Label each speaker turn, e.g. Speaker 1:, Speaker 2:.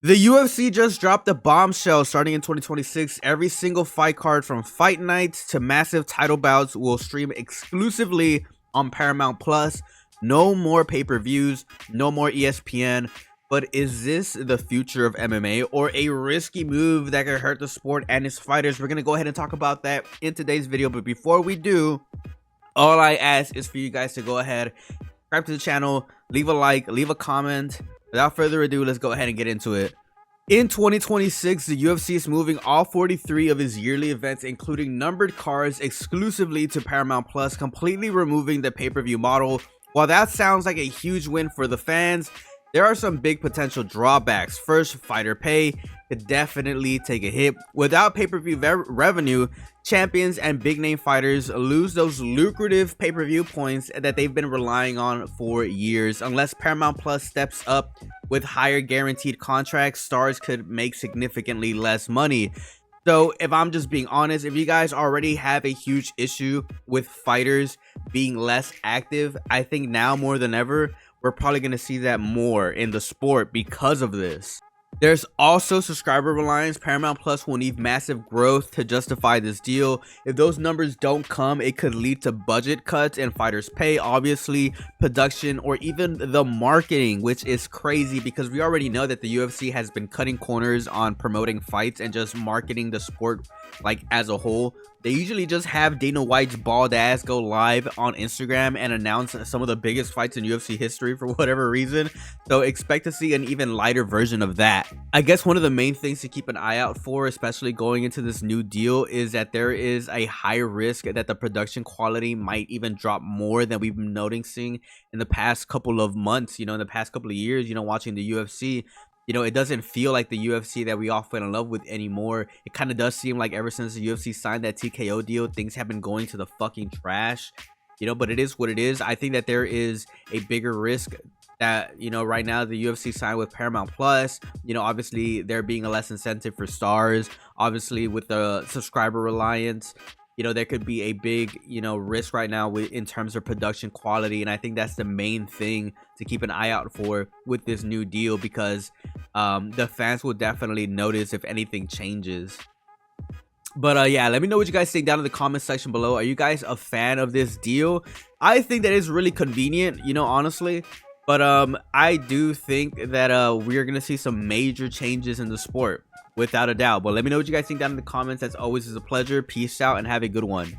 Speaker 1: The UFC just dropped a bombshell starting in 2026. Every single fight card from fight nights to massive title bouts will stream exclusively on Paramount Plus. No more pay-per-views, no more ESPN. But is this the future of MMA or a risky move that could hurt the sport and its fighters? We're going to go ahead and talk about that in today's video. But before we do, all I ask is for you guys to go ahead, subscribe to the channel, leave a like, leave a comment. Without further ado, let's go ahead and get into it. In 2026, the UFC is moving all 43 of its yearly events, including numbered cards, exclusively to Paramount Plus, completely removing the pay-per-view model. While that sounds like a huge win for the fans, there are some big potential drawbacks. First, fighter pay could definitely take a hit. Without pay-per-view revenue, champions and big-name fighters lose those lucrative pay-per-view points that they've been relying on for years. Unless Paramount Plus steps up with higher guaranteed contracts, stars could make significantly less money. So if I'm just being honest, if you guys already have a huge issue with fighters being less active, I think now more than ever, we're probably going to see that more in the sport because of this. There's also subscriber reliance. Paramount Plus will need massive growth to justify this deal. If those numbers don't come, it could lead to budget cuts in fighters' pay, obviously, production, or even the marketing, which is crazy because we already know that the UFC has been cutting corners on promoting fights and just marketing the sport like as a whole. They usually just have Dana White's bald ass go live on Instagram and announce some of the biggest fights in UFC history for whatever reason. So expect to see an even lighter version of that. I guess one of the main things to keep an eye out for, especially going into this new deal, is that there is a high risk that the production quality might even drop more than we've been noticing in the past couple of months, in the past couple of years, watching the UFC. It doesn't feel like the UFC that we all fell in love with anymore. It kind of does seem like ever since the UFC signed that TKO deal, things have been going to the fucking trash, but it is what it is. I think that there is a bigger risk that, right now the UFC signed with Paramount Plus, obviously there being a less incentive for stars, obviously with the subscriber reliance. There could be a big, risk right now in terms of production quality. And I think that's the main thing to keep an eye out for with this new deal, because the fans will definitely notice if anything changes. But yeah, let me know what you guys think down in the comment section below. Are you guys a fan of this deal? I think that it's really convenient, honestly. But I do think that we're going to see some major changes in the sport, without a doubt. But let me know what you guys think down in the comments. As always, it's a pleasure. Peace out and have a good one.